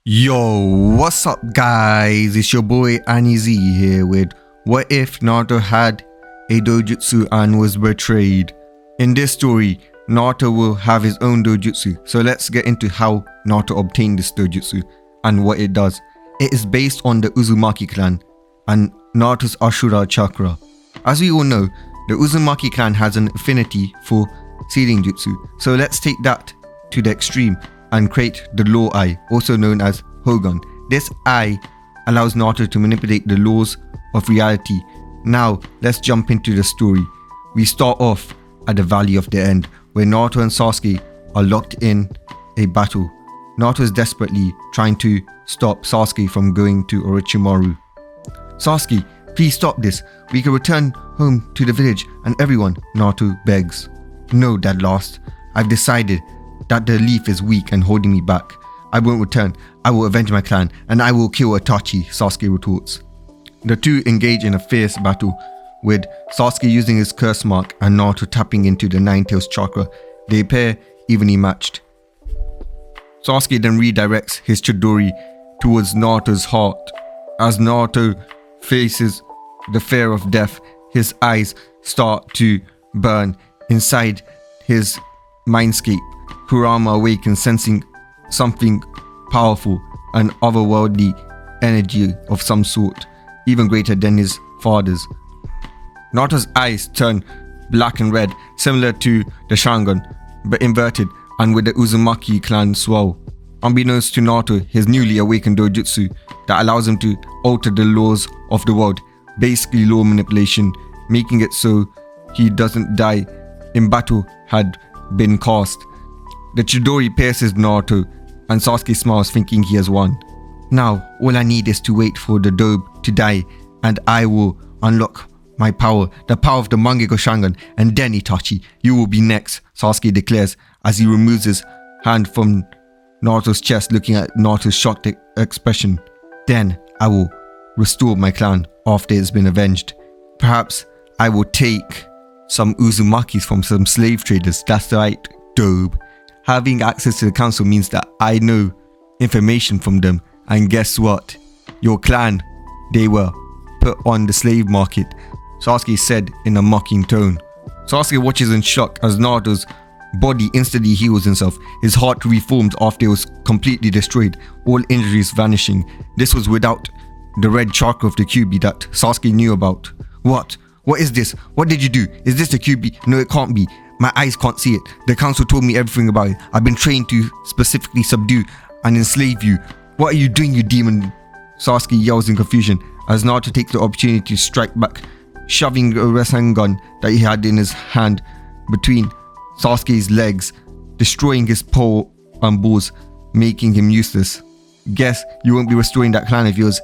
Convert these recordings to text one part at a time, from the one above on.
Yo, what's up guys? It's your boy Aniz here with What If Naruto Had a Dojutsu and Was Betrayed. In this story, Naruto will have his own dojutsu, so let's get into how Naruto obtained this dojutsu and what it does. It is based on the Uzumaki clan and Naruto's Ashura chakra. As we all know, the Uzumaki clan has an affinity for sealing jutsu, so let's take that to the extreme and create the law eye, also known as Hogun. This eye allows Naruto to manipulate the laws of reality. Now, let's jump into the story. We start off at the Valley of the End, where Naruto and Sasuke are locked in a battle. Naruto is desperately trying to stop Sasuke from going to Orochimaru. Sasuke, please stop this. We can return home to the village and everyone, Naruto begs. No, Dad Lost. I've decided that the leaf is weak and holding me back. I won't return. I will avenge my clan and I will kill Itachi, Sasuke retorts. The two engage in a fierce battle, with Sasuke using his curse mark and Naruto tapping into the Nine-Tails chakra. They appear evenly matched. Sasuke then redirects his Chidori towards Naruto's heart. As Naruto faces the fear of death, his eyes start to burn inside his mindscape. Kurama awakens, sensing something powerful, an otherworldly energy of some sort, even greater than his father's. Naruto's eyes turn black and red, similar to the Sharingan, but inverted and with the Uzumaki clan swirl. Unbeknownst to Naruto, his newly awakened dojutsu that allows him to alter the laws of the world, basically law manipulation, making it so he doesn't die in battle, had been cast. The Chidori pierces Naruto and Sasuke smiles, thinking he has won. Now, all I need is to wait for the Dobe to die and I will unlock my power, the power of the Mangekyo Sharingan, and then Itachi, you will be next, Sasuke declares as he removes his hand from Naruto's chest, looking at Naruto's shocked expression. Then I will restore my clan after it's been avenged. Perhaps I will take some Uzumakis from some slave traders. That's right, Dobe. Having access to the council means that I know information from them, and guess what? Your clan, they were put on the slave market, Sasuke said in a mocking tone. Sasuke watches in shock as Naruto's body instantly heals himself. His heart reformed after it was completely destroyed, all injuries vanishing. This was without the red chakra of the Kyuubi that Sasuke knew about. What? What is this? What did you do? Is this the Kyuubi? No, it can't be. My eyes can't see it. The council told me everything about it. I've been trained to specifically subdue and enslave you. What are you doing, you demon? Sasuke yells in confusion as Naruto takes the opportunity to strike back, shoving a Rasengan that he had in his hand between Sasuke's legs, destroying his pole and balls, making him useless. Guess you won't be restoring that clan of yours,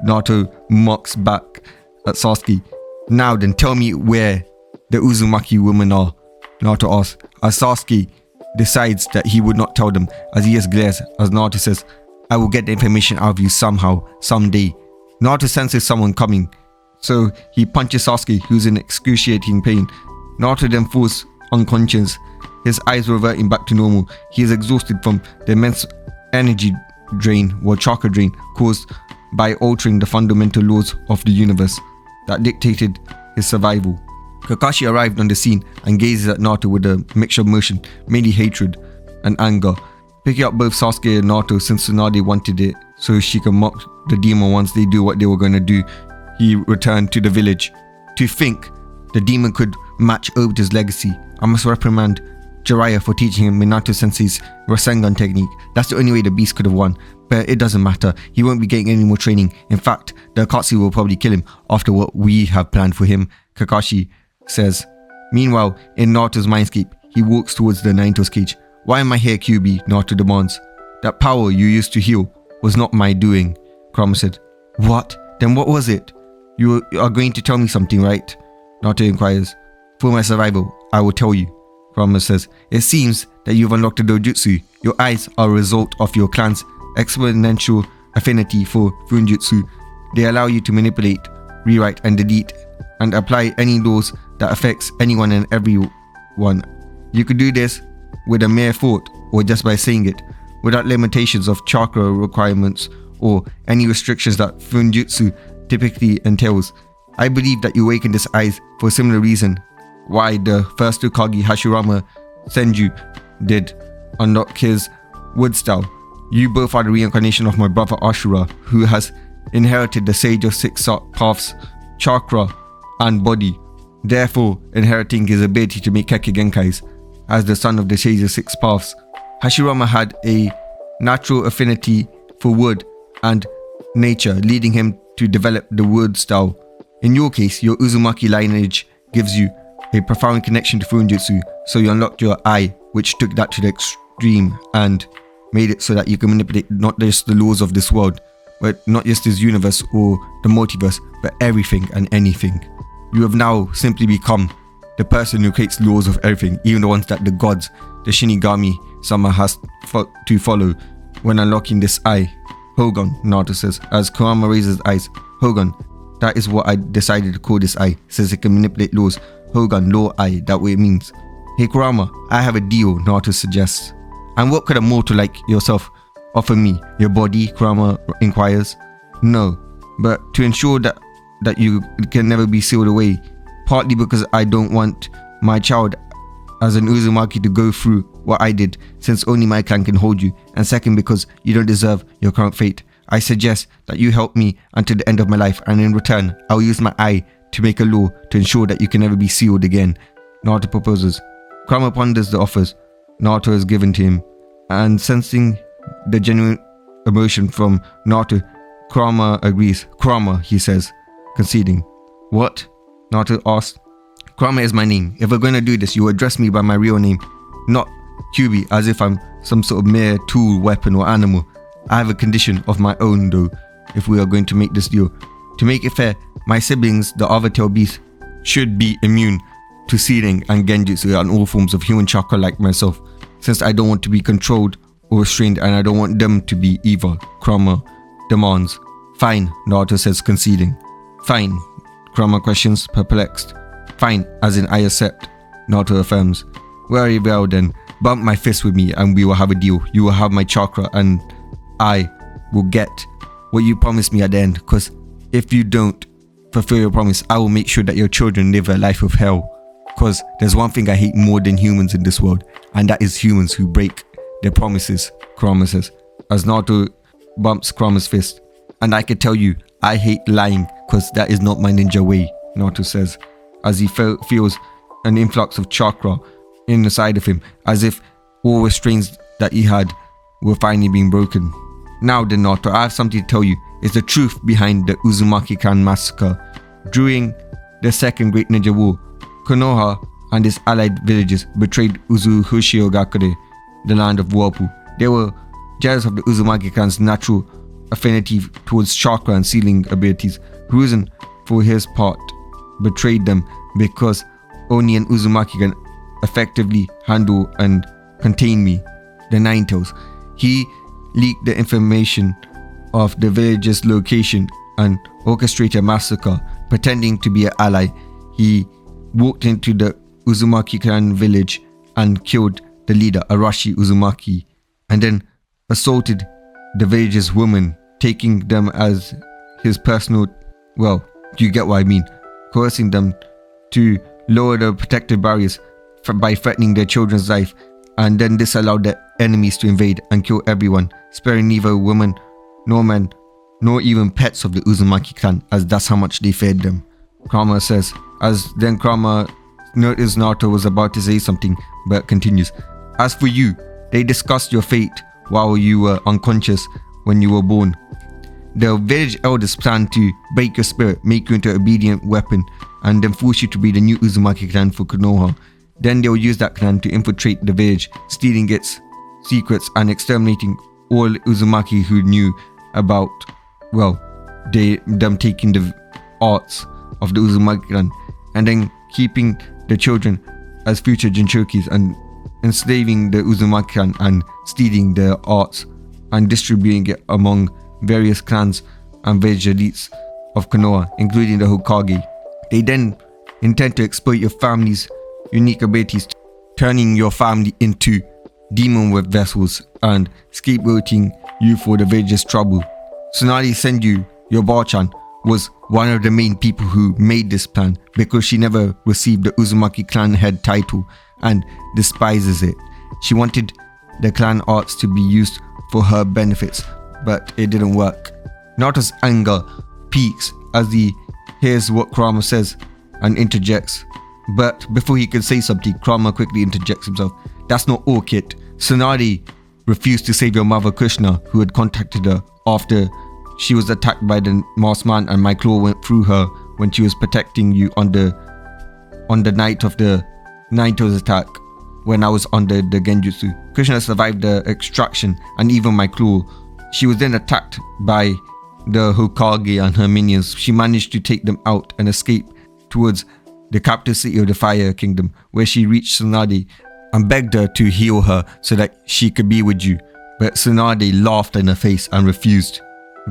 Naruto mocks back at Sasuke. Now then, tell me where the Uzumaki women are, Naruto asks, as Sasuke decides that he would not tell them, as he just glares as Naruto says, I will get the information out of you somehow, someday. Naruto senses someone coming, so he punches Sasuke, who's in excruciating pain. Naruto then falls unconscious, his eyes reverting back to normal. He is exhausted from the immense energy drain or chakra drain caused by altering the fundamental laws of the universe that dictated his survival. Kakashi arrived on the scene and gazes at Naruto with a mixture of emotion, mainly hatred and anger. Picking up both Sasuke and Naruto since Tsunade wanted it so she can mock the demon once they do what they were going to do, he returned to the village. To think the demon could match Obita's legacy, I must reprimand Jiraiya for teaching him Minato Sensei's Rasengan technique. That's the only way the beast could have won. But it doesn't matter, he won't be getting any more training. In fact, the Akatsuki will probably kill him after what we have planned for him, Kakashi says. Meanwhile, in Naruto's mindscape, he walks towards the Nine-Tails cage. Why am I here, Kyuubi? Naruto demands. That power you used to heal was not my doing, Kurama said. What? Then what was it? You are going to tell me something, right? Naruto inquires. For my survival, I will tell you, Kurama says. It seems that you've unlocked a dojutsu. Your eyes are a result of your clan's exponential affinity for funjutsu. They allow you to manipulate, rewrite and delete and apply any laws that affects anyone and everyone. You could do this with a mere thought or just by saying it. without limitations of chakra requirements or any restrictions that Funjutsu typically entails. I believe that you awakened this eyes for a similar reason why the first Hokage Hashirama Senju did unlock his wood style. You both are the reincarnation of my brother Ashura, who has inherited the Sage of Six Paths, chakra and body, therefore inheriting his ability to make Kekkei Genkais. As the son of the Sage of Six Paths, Hashirama had a natural affinity for wood and nature, leading him to develop the wood style. In your case, your Uzumaki lineage gives you a profound connection to Funjutsu, so you unlocked your eye, which took that to the extreme and made it so that you can manipulate not just the laws of this world, but not just this universe or the multiverse, but everything and anything. You have now simply become the person who creates laws of everything, even the ones that the gods, the Shinigami-sama has to follow when unlocking this eye. Hogan, Naruto says, as Kurama raises his eyes. Hogan, that is what I decided to call this eye, since it can manipulate laws. Hogan, law eye, that way it means. Hey Kurama, I have a deal, Naruto suggests. And what could a mortal like yourself offer me? Your body, Kurama inquires. No, but to ensure that you can never be sealed away, partly because I don't want my child as an Uzumaki to go through what I did, since only my clan can hold you, and second because you don't deserve your current fate. I suggest that you help me until the end of my life, and in return, I will use my eye to make a law to ensure that you can never be sealed again. Naruto proposes. Kurama ponders the offers Naruto has given to him, and sensing the genuine emotion from Naruto, Kurama agrees. Kurama, he says, conceding. What? Naruto asks. Kurama is my name. If we're going to do this, you address me by my real name, not Kyubi, as if I'm some sort of mere tool, weapon or animal. I have a condition of my own though, if we are going to make this deal. To make it fair, my siblings, the other tail beasts, should be immune to sealing and genjutsu and all forms of human chakra like myself, since I don't want to be controlled or restrained, and I don't want them to be either, Kurama demands. Fine, Naruto says, conceding. Fine, Kurama questions, perplexed. Fine, as in I accept, Naruto affirms. Very well then, bump my fist with me and we will have a deal. You will have my chakra and I will get what you promised me at the end, because if you don't fulfill your promise, I will make sure that your children live a life of hell. Because there's one thing I hate more than humans in this world, and that is humans who break their promises, Kurama says, as Naruto bumps Kurama's fist. And I can tell you, I hate lying, because that is not my ninja way, Naruto says, as he feels an influx of chakra in the side of him, as if all restraints that he had were finally being broken. Now then, Naruto, I have something to tell you. It's the truth behind the Uzumaki clan massacre. During the second Great Ninja War, Konoha and his allied villages betrayed Uzuhoshio-gakure, the land of Whirlpool. They were jealous of the Uzumaki clan's natural affinity towards chakra and sealing abilities. Hiruzen, for his part, betrayed them because only an Uzumaki can effectively handle and contain me, the Nine Tails. He leaked the information of the village's location and orchestrated a massacre. Pretending to be an ally, he walked into the Uzumaki clan village and killed the leader, Arashi Uzumaki, and then assaulted the village's women, taking them as his personal, well, you get what I mean, coercing them to lower the protective barriers by threatening their children's life, and then this allowed their enemies to invade and kill everyone, sparing neither women nor men, nor even pets of the Uzumaki clan, as that's how much they feared them, Kurama says, as then Kurama noticed Naruto was about to say something, but continues. As for you, they discussed your fate while you were unconscious when you were born. The village elders planned to break your spirit, make you into an obedient weapon, and then force you to be the new Uzumaki clan for Konoha. Then they will use that clan to infiltrate the village, stealing its secrets and exterminating all Uzumaki who knew about, well, them taking the arts of the Uzumaki clan, and then keeping the children as future Jinchokis and enslaving the Uzumaki clan and stealing their arts and distributing it among various clans and village elites of Konoha, including the Hokage. They then intend to exploit your family's unique abilities, turning your family into demon whip vessels and scapegoating you for the village's trouble. Tsunade Senju, your Bachan, was one of the main people who made this plan because she never received the Uzumaki clan head title and despises it. She wanted the clan arts to be used for her benefits, but it didn't work. Naruto's anger peaks as he hears what Kurama says and interjects. But before he could say something, Kurama quickly interjects himself. That's not all, kid. Tsunade refused to save your mother Krishna, who had contacted her after she was attacked by the masked man, and my claw went through her when she was protecting you on the night of the Naito's attack when I was under the genjutsu. Krishna survived the extraction and even my claw. She was then attacked by the Hokage and her minions. She managed to take them out and escape towards the capital city of the Fire Kingdom, where she reached Tsunade and begged her to heal her so that she could be with you. But Tsunade laughed in her face and refused,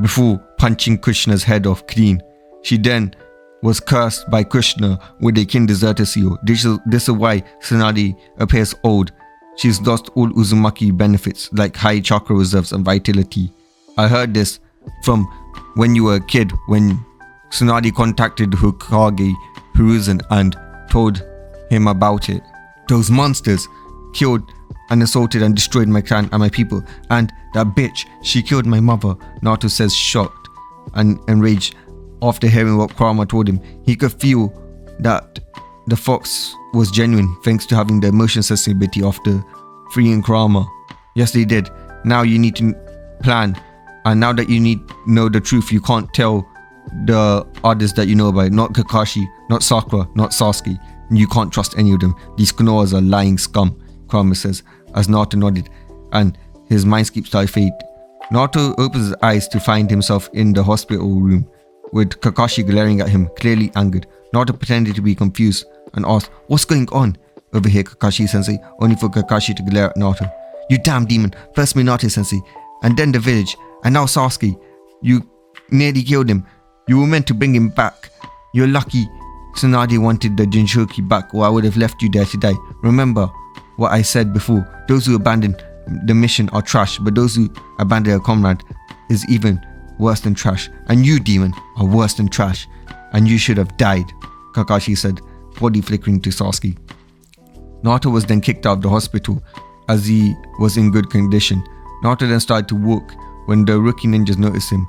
before punching Krishna's head off clean. She then was cursed by Krishna with a kin deserter seal. This is why Tsunade appears old. She's lost all Uzumaki benefits like high chakra reserves and vitality. I heard this from when you were a kid, when Tsunade contacted Hokage Hiruzen and told him about it. Those monsters killed and assaulted and destroyed my clan and my people, and that bitch, she killed my mother, Naruto says, shocked and enraged. After hearing what Kurama told him, he could feel that the fox was genuine thanks to having the emotion sensitivity after freeing Kurama. Yes, they did. Now you need to plan, and now that you know the truth, you can't tell the others that you know about it. Not Kakashi, not Sakura, not Sasuke. You can't trust any of them. These Konohas are lying scum, Kurama says, as Naruto nodded, and his mindscape started fade. Naruto opens his eyes to find himself in the hospital room, with Kakashi glaring at him, clearly angered. Naruto pretended to be confused and asked, "What's going on over here, Kakashi-sensei?" Only for Kakashi to glare at Naruto. "You damn demon, first Minato-sensei, and then the village, and now Sasuke. You nearly killed him. You were meant to bring him back. You're lucky Tsunade wanted the Jinchuriki back, or I would have left you there to die. Remember what I said before. Those who abandon the mission are trash, but those who abandon a comrade is even worse than trash. And you, demon, are worse than trash. And you should have died," Kakashi said, body flickering to Sasuke. Naruto was then kicked out of the hospital as he was in good condition. Naruto then started to walk when the rookie ninjas noticed him.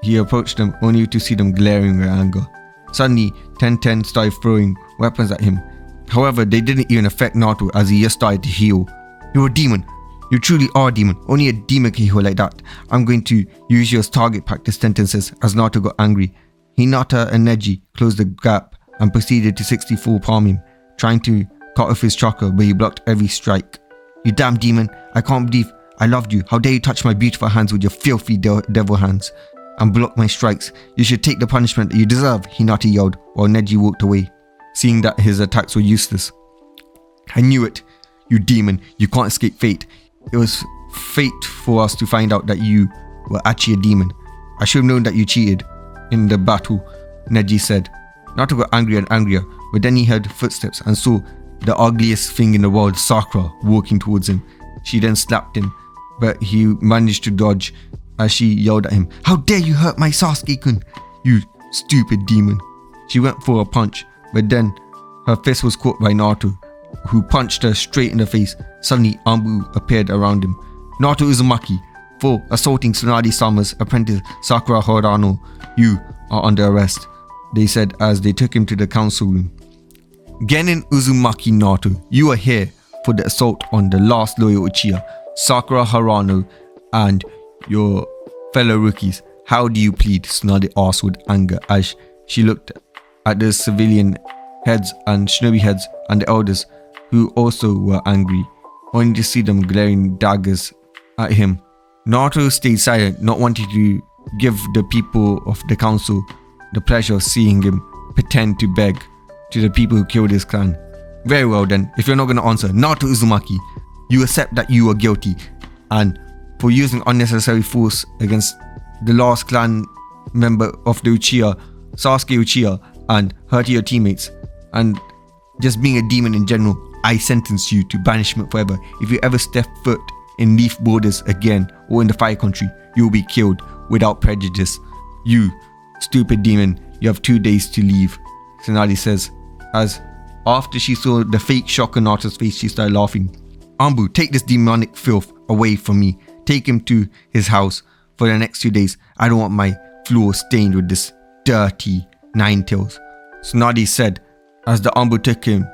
He approached them only to see them glaring with anger. Suddenly, 10-10 started throwing weapons at him. However, they didn't even affect Naruto as he just started to heal. "You're a demon. You truly are a demon. Only a demon can heal like that. I'm going to use you as target practice sentences," as Naruto got angry. Hinata and Neji closed the gap and proceeded to 64 palm him, trying to cut off his chakra, but he blocked every strike. "You damn demon. I can't believe I loved you. How dare you touch my beautiful hands with your filthy devil hands and block my strikes. You should take the punishment that you deserve," Hinata yelled, while Neji walked away, seeing that his attacks were useless. "I knew it. You demon. You can't escape fate. It was fate for us to find out that you were actually a demon. I should have known that you cheated in the battle," Neji said. Naruto got angrier and angrier, but then he heard footsteps and saw the ugliest thing in the world, Sakura, walking towards him. She then slapped him, but he managed to dodge as she yelled at him, "How dare you hurt my Sasuke-kun, you stupid demon." She went for a punch, but then her fist was caught by Naruto, who punched her straight in the face. Suddenly, Ambu appeared around him. "Naruto Uzumaki, for assaulting Tsunade-sama's apprentice Sakura Horano, you are under arrest," they said as they took him to the council room. "Genin Uzumaki Naruto, you are here for the assault on the last loyal Uchiha, Sakura Harano, and your fellow rookies. How do you plead?" Tsunade asked with anger as she looked at the civilian heads and shinobi heads and the elders, who also were angry, only to see them glaring daggers at him. Naruto stayed silent, not wanting to give the people of the council the pleasure of seeing him pretend to beg to the people who killed his clan. "Very well then, if you're not going to answer, Naruto Uzumaki, you accept that you are guilty, and for using unnecessary force against the last clan member of the Uchiha, Sasuke Uchiha, and hurting your teammates, and just being a demon in general, I sentence you to banishment forever. If you ever step foot in leaf borders again or in the fire country, you will be killed without prejudice. You, stupid demon, you have 2 days to leave, Tsunade says, as after she saw the fake shock on Naruto's face, she started laughing. Anbu, take this demonic filth away from me. Take him to his house for the next 2 days. I don't want my floor stained with this dirty Ninetales, Tsunade said as the Anbu took him.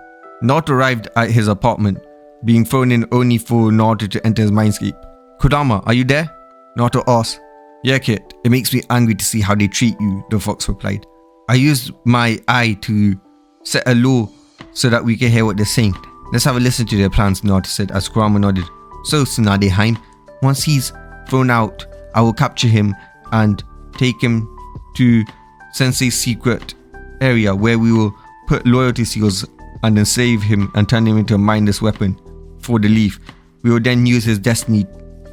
Naruto arrived at his apartment, being thrown in only for Naruto to enter his mindscape. Kodama, are you there? Naruto asked. Yeah, kid, it makes me angry to see how they treat you, the fox replied. I used my eye to set a law so that we can hear what they're saying. Let's have a listen to their plans, Naruto said as Kurama nodded. So, Tsunade Hein, once he's thrown out, I will capture him and take him to Sensei's secret area where we will put loyalty seals and then save him and turn him into a mindless weapon for the leaf. We will then use his destiny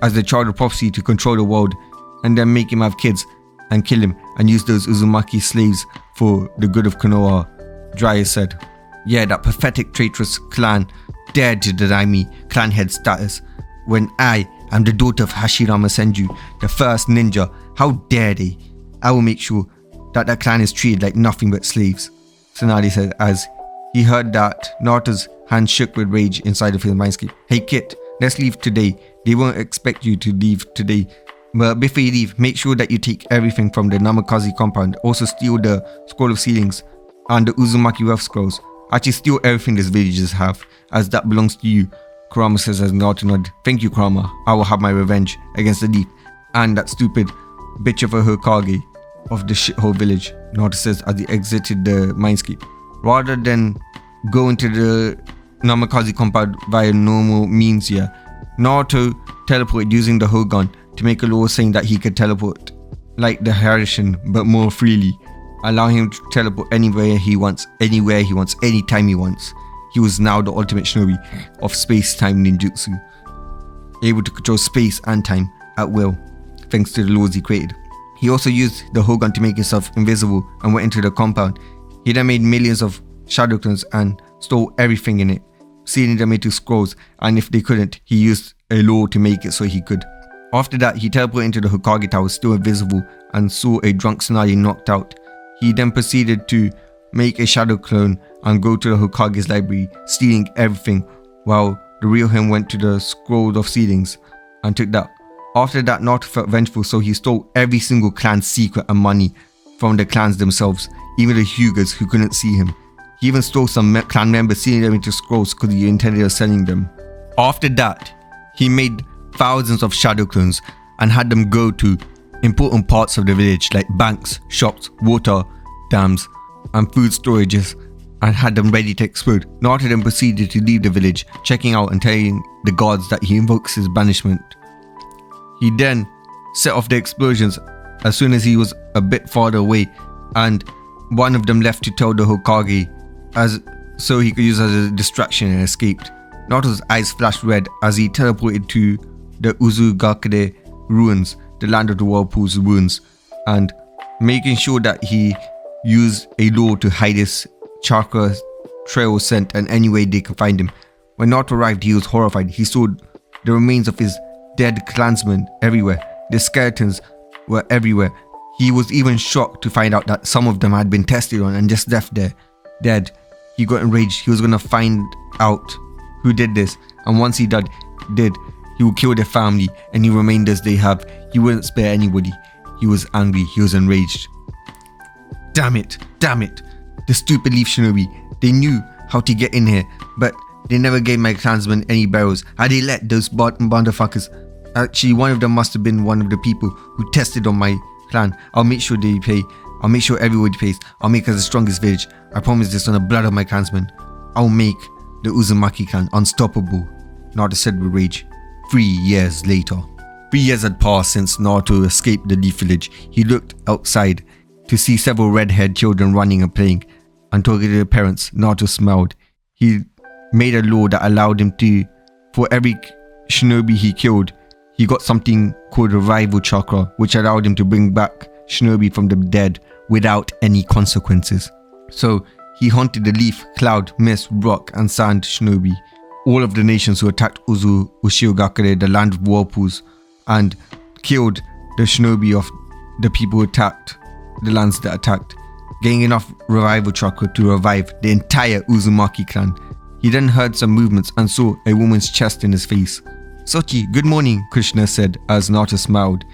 as the child of prophecy to control the world and then make him have kids and kill him and use those Uzumaki slaves for the good of Konoha, Jiraiya said. Yeah, that pathetic traitorous clan dared to deny me clan head status when I am the daughter of Hashirama Senju, the first ninja. How dare they? I will make sure that that clan is treated like nothing but slaves, Tsunade said as he heard that Naruto's hand shook with rage inside of his mindscape. Hey kid, let's leave today. They won't expect you to leave today. But before you leave, make sure that you take everything from the Namikaze compound. Also steal the Scroll of Sealings and the Uzumaki Wealth Scrolls. Actually steal everything these villagers have, as that belongs to you, Kurama says as Naruto nodded. Thank you, Kurama. I will have my revenge against the leaf and that stupid bitch of a Hokage of the shithole village, Naruto says as he exited the mindscape. Rather than go into the Namikaze compound via normal means here, Naruto teleported using the Hogan to make a law saying that he could teleport like the Harishin but more freely, allowing him to teleport anywhere he wants, anytime he wants. He was now the ultimate shinobi of space-time ninjutsu, able to control space and time at will, thanks to the laws he created. He also used the Hogan to make himself invisible and went into the compound. He then made millions of shadow clones and stole everything in it, sealing them into scrolls, and if they couldn't, he used a law to make it so he could. After that, he teleported into the Hokage Tower, still invisible, and saw a drunk Tsunade knocked out. He then proceeded to make a shadow clone and go to the Hokage's library, stealing everything, while the real him went to the Scroll of Sealings and took that. After that, Naruto felt vengeful, so he stole every single clan's secret and money from the clans themselves, even the Hyugas who couldn't see him. He even stole some clan members, sealing them into scrolls because he intended on selling them. After that, he made thousands of shadow clones and had them go to important parts of the village like banks, shops, water dams and food storages and had them ready to explode. Naruto then proceeded to leave the village, checking out and telling the guards that he invokes his banishment. He then set off the explosions as soon as he was a bit farther away, and one of them left to tell the Hokage so he could use as a distraction and escaped. Naruto's eyes flashed red as he teleported to the Uzugakure ruins, the land of the whirlpool's ruins, and making sure that he used a law to hide his chakra trail scent and any way they could find him. When Naruto arrived, he was horrified. He saw the remains of his dead clansmen everywhere. The skeletons were everywhere. He was even shocked to find out that some of them had been tested on and just left there, dead. He got enraged. He was going to find out who did this, and once he did, he would kill their family, any remainders they have. He wouldn't spare anybody. He was angry. He was enraged. Damn it. The stupid leaf shinobi. They knew how to get in here, but they never gave my clansmen any barrels. Had they let those motherfuckers... Actually, one of them must have been one of the people who tested on my clan. I'll make sure they pay. I'll make sure everybody pays. I'll make us the strongest village. I promise this on the blood of my clansmen. I'll make the Uzumaki clan unstoppable, Naruto said with rage. 3 years later. 3 years had passed since Naruto escaped the leaf village. He looked outside to see several red-haired children running and playing, and talking to their parents. Naruto smiled. He made a law that allowed him to, for every shinobi he killed, he got something called revival chakra, which allowed him to bring back shinobi from the dead without any consequences. So he hunted the leaf, cloud, mist, rock and sand shinobi all of the nations who attacked Ushiogakure, the land of whirlpools, and killed the shinobi of the people who attacked the lands that attacked, getting enough revival chakra to revive the entire Uzumaki clan. He then heard some movements and saw a woman's chest in his face. "Sochi, good morning," Krishna said as Naruto smiled.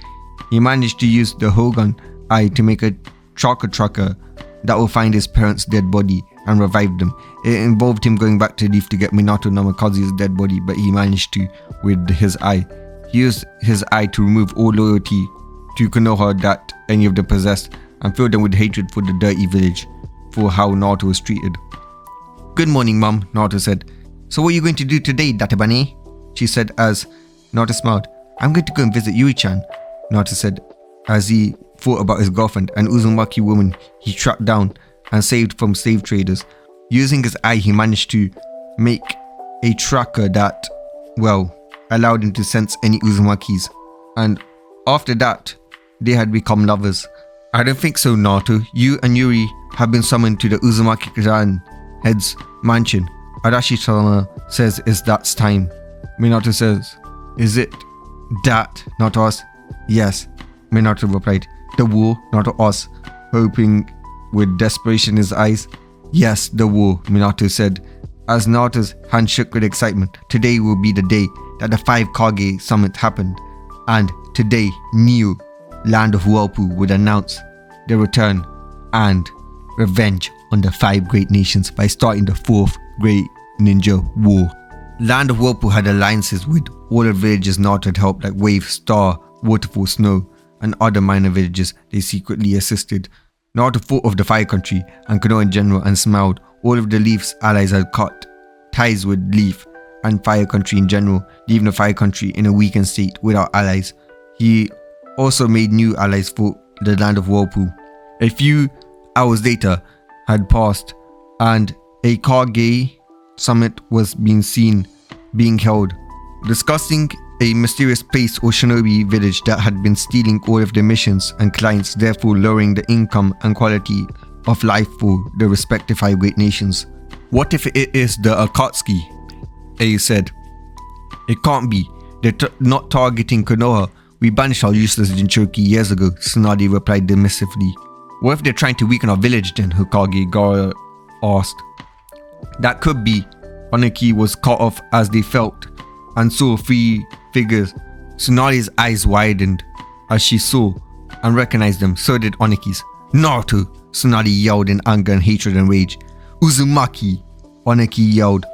He managed to use the Hogan eye to make a chakra tracker that will find his parents' dead body and revive them. It involved him going back to the leaf to get Minato Namikaze's dead body, but he managed to with his eye. He used his eye to remove all loyalty to Konoha that any of them possessed and filled them with hatred for the dirty village for how Naruto was treated. "Good morning, Mom," Naruto said. "So what are you going to do today, Databane?" she said as Naruto smiled. "I'm going to go and visit Yui-chan," Naruto said as he thought about his girlfriend, an Uzumaki woman he tracked down and saved from slave traders. Using his eye, he managed to make a tracker that, well, allowed him to sense any Uzumakis. And after that, they had become lovers. "I don't think so, Naruto. You and Yuri have been summoned to the Uzumaki clan head's mansion. Arashi-sama says it's that time." Minato says, "Is it that, not us?" "Yes," Minato replied. "The war, not us," hoping with desperation in his eyes. "Yes, the war," Minato said, as Naruto's hand shook with excitement. Today will be the day that the 5 Kage summit happened, and today, New Land of Whirlpool would announce their return and revenge on the 5 great nations by starting the 4th Great Ninja War. Land of Whirlpool had alliances with all the villages Naruto had helped, like Wave, Star, Waterfall, Snow, and other minor villages they secretly assisted. Naruto thought of the Fire Country and Konoha in general and smiled. All of the Leaf's allies had cut ties with Leaf and Fire Country in general, leaving the Fire Country in a weakened state without allies. He also made new allies for the Land of Whirlpool. A few hours later had passed and a Kage summit was being held, discussing a mysterious place or shinobi village that had been stealing all of the missions and clients, therefore lowering the income and quality of life for the respective 5 great nations. "What if it is the Akatsuki?" A said. "It can't be. They're not targeting Konoha. We banished our useless Jinchoki years ago," Tsunade replied dismissively. "What if they're trying to weaken our village then?" Hokage Gaara asked. "That could be." Oniki was cut off as they felt and saw 3 figures. Tsunade's eyes widened as she saw and recognized them. So did Oniki's. "Naruto!" Tsunade yelled in anger and hatred and rage. "Uzumaki!" Oniki yelled.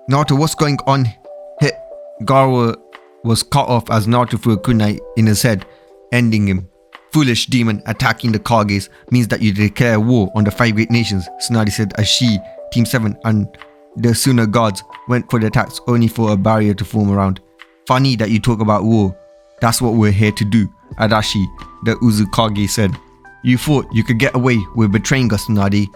"Naruto, what's going on?" Gaara was cut off as Naruto threw a kunai in his head, ending him. "Foolish demon, attacking the Kages means that you declare war on the 5 great nations," Tsunade said as she, Team 7, and the Suna guards went for the attacks only for a barrier to form around. "Funny that you talk about war. That's what we're here to do," Adachi, the Uzukage, said. "You thought you could get away with betraying us, Tsunade.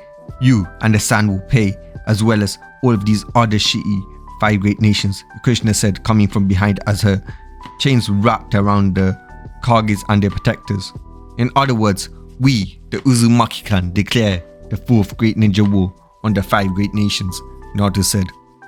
You and the Sand will pay, as well as all of these other shitty 5 great nations," Krishna said, coming from behind as her chains wrapped around the Kages and their protectors. "In other words, we, the Uzumaki clan, declare the 4th Great Ninja War on the 5 great nations," Naruto said.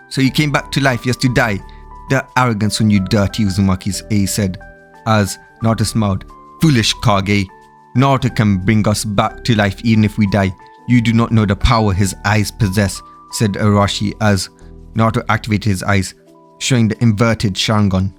"So you came back to life just to die? The arrogance on you dirty Uzumakis," A said, as Naruto smiled. "Foolish Kage. Naruto can bring us back to life even if we die. You do not know the power his eyes possess," said Arashi as Naruto activated his eyes, showing the inverted Sharingan.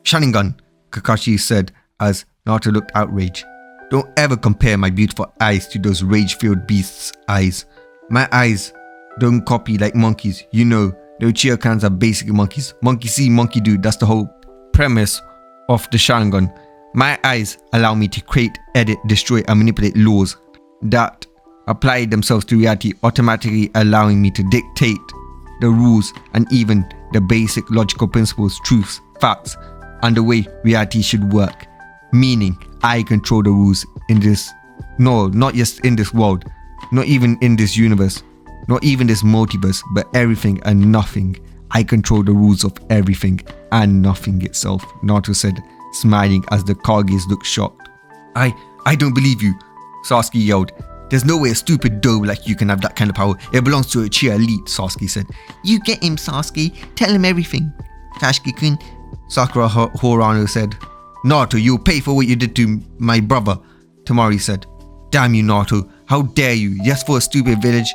"Sharingan," Kakashi said as Naruto looked outraged. "Don't ever compare my beautiful eyes to those rage-filled beasts' eyes. My eyes don't copy like monkeys. You know, the Uchiha clans are basically monkeys. Monkey see, monkey do. That's the whole premise of the Sharingan. My eyes allow me to create, edit, destroy, and manipulate laws that apply themselves to reality, automatically allowing me to dictate the rules and even the basic logical principles, truths, facts, and the way reality should work. Meaning, I control the rules in this, no, not just in this world, not even in this universe, not even this multiverse, but everything and nothing. I control the rules of everything and nothing itself," Naruto said, smiling as the Kages looked shocked. I don't believe you," Sasuke yelled. There's no way a stupid doe like you can have that kind of power. It belongs to a Uchiha elite, Sasuke said. You get him, Sasuke. Tell him everything. Sasuke-kun, Sakura Horano said. Naruto, you'll pay for what you did to my brother, Temari said. Damn you, Naruto. How dare you? Yes, for a stupid village,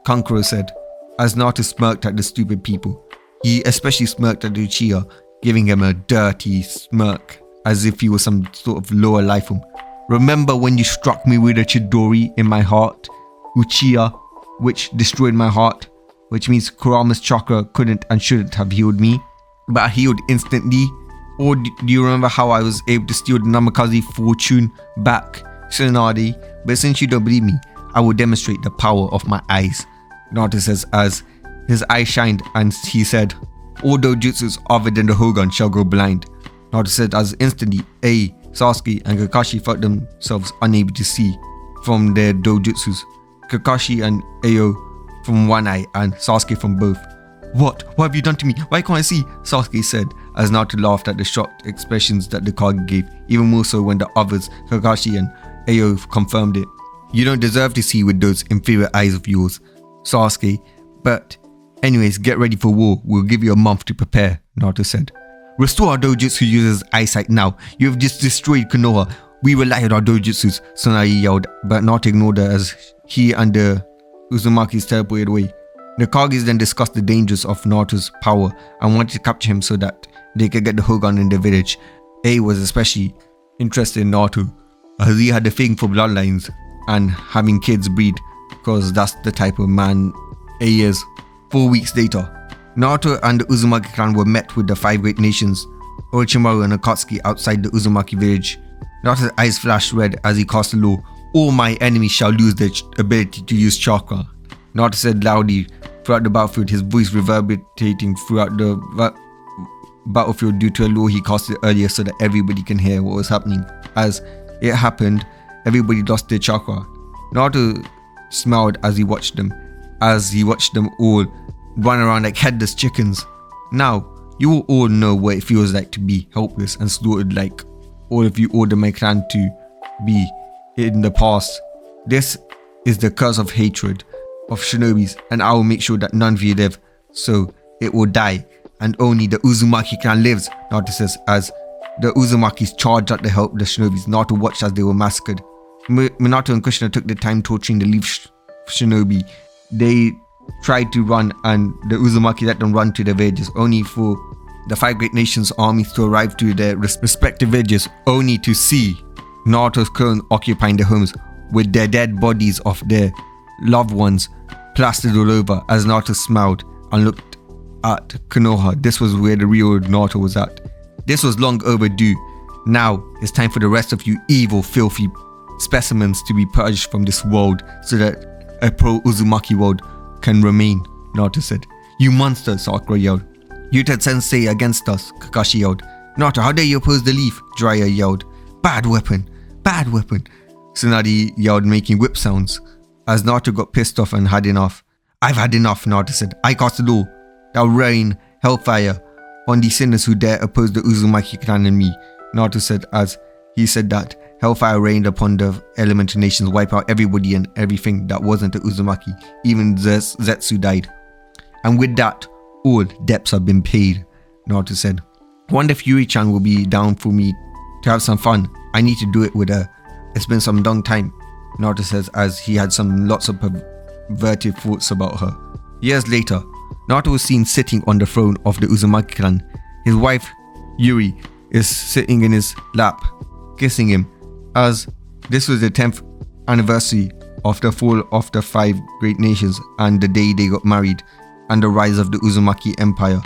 Kankuro said, as Naruto smirked at the stupid people. He especially smirked at the Uchiha, giving him a dirty smirk, as if he was some sort of lower life form. Remember when you struck me with a Chidori in my heart, Uchiha, which destroyed my heart, which means Kurama's chakra couldn't and shouldn't have healed me, but I healed instantly? Or do you remember how I was able to steal the Namikaze fortune back, Tsunade? But since you don't believe me, I will demonstrate the power of my eyes. Naruto says as his eyes shined and he said, all dojutsus other than the Hogan shall go blind. Naruto said as instantly Sasuke and Kakashi felt themselves unable to see from their dojutsus. Kakashi and Ayo from one eye and Sasuke from both. What have you done to me? Why can't I see? Sasuke said as Naruto laughed at the shocked expressions that the Kage gave, even more so when the others, Kakashi and Ayo, confirmed it. You don't deserve to see with those inferior eyes of yours, Sasuke, but anyways, get ready for war. We'll give you a month to prepare, Naruto said. Restore our dojutsu users' eyesight now. You have just destroyed Konoha. We rely on our dojutsus, Tsunade yelled, but Naruto ignored her as he and the Uzumakis teleported away. The Kages then discussed the dangers of Naruto's power and wanted to capture him so that they could get the Hogan in the village. A was especially interested in Naruto, as he had a thing for bloodlines and having kids breed, because that's the type of man A is. 4 weeks later, Naruto and the Uzumaki clan were met with the 5 great nations, Orochimaru and Akatsuki, outside the Uzumaki village. Naruto's eyes flashed red as he cast the law, all my enemies shall lose their ability to use chakra. Naruto said loudly throughout the battlefield, his voice reverberating throughout the battlefield due to a law he casted earlier so that everybody can hear what was happening. As it happened, everybody lost their chakra. Naruto smiled as he watched them all run around like headless chickens. Now, you will all know what it feels like to be helpless and slaughtered like all of you ordered my clan to be in the past. This is the curse of hatred of shinobis, and I will make sure that none of you live, so it will die, and only the Uzumaki clan lives, Naruto says as the Uzumakis charged out to help the shinobis. Naruto watched as they were massacred. Minato and Kushina took the time torturing the leaf shinobi. They tried to run and the Uzumaki let them run to their villages, only for the 5 great nations armies to arrive to their respective villages, only to see Naruto's clone occupying their homes with their dead bodies of their loved ones plastered all over. As Naruto smiled and looked at Konoha, this was where the real Naruto was at. This was long overdue. Now it's time for the rest of you evil, filthy specimens to be purged from this world so that a pro-Uzumaki world can remain, Naruto said. You monster, Sakura yelled. Yuta Sensei against us, Kakashi yelled. Naruto, how dare you oppose the leaf? Jiraiya yelled. Bad weapon, bad weapon, Tsunade yelled, making whip sounds. As Naruto got pissed off and had enough. I've had enough, Naruto said. I cast a law that will rain hellfire on the sinners who dare oppose the Uzumaki clan and me, Naruto said as he said that hellfire rained upon the elemental nations, wipe out everybody and everything that wasn't the Uzumaki. Even Zetsu died. And with that, all debts have been paid, Naruto said. Wonder if Yuri-chan will be down for me to have some fun. I need to do it with her. It's been some long time, Naruto says as he had lots of perverted thoughts about her. Years later, Naruto was seen sitting on the throne of the Uzumaki clan. His wife, Yuri, is sitting in his lap, kissing him, as this was the 10th anniversary of the fall of the 5 great nations and the day they got married and the rise of the Uzumaki Empire,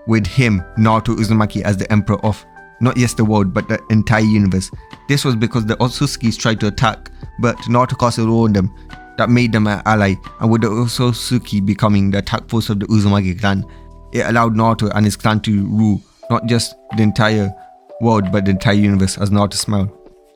with him, Naruto Uzumaki, as the emperor of not just the world but the entire universe. This was because the Otsutsuki tried to attack, but Naruto cast a law on them that made them an ally, and with the Otsutsuki becoming the attack force of the Uzumaki clan, it allowed Naruto and his clan to rule not just the entire world but the entire universe. As Naruto smiled.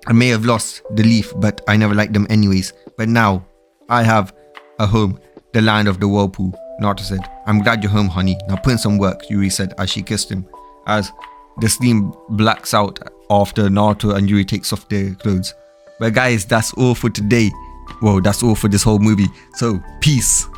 I may have lost the leaf, but I never liked them anyways. But now, I have a home, the land of the whirlpool, Naruto said. I'm glad you're home, honey. Now put in some work, Yuri said as she kissed him. As the steam blacks out after Naruto and Yuri takes off their clothes. But guys, that's all for today. well, that's all for this whole movie. So, peace.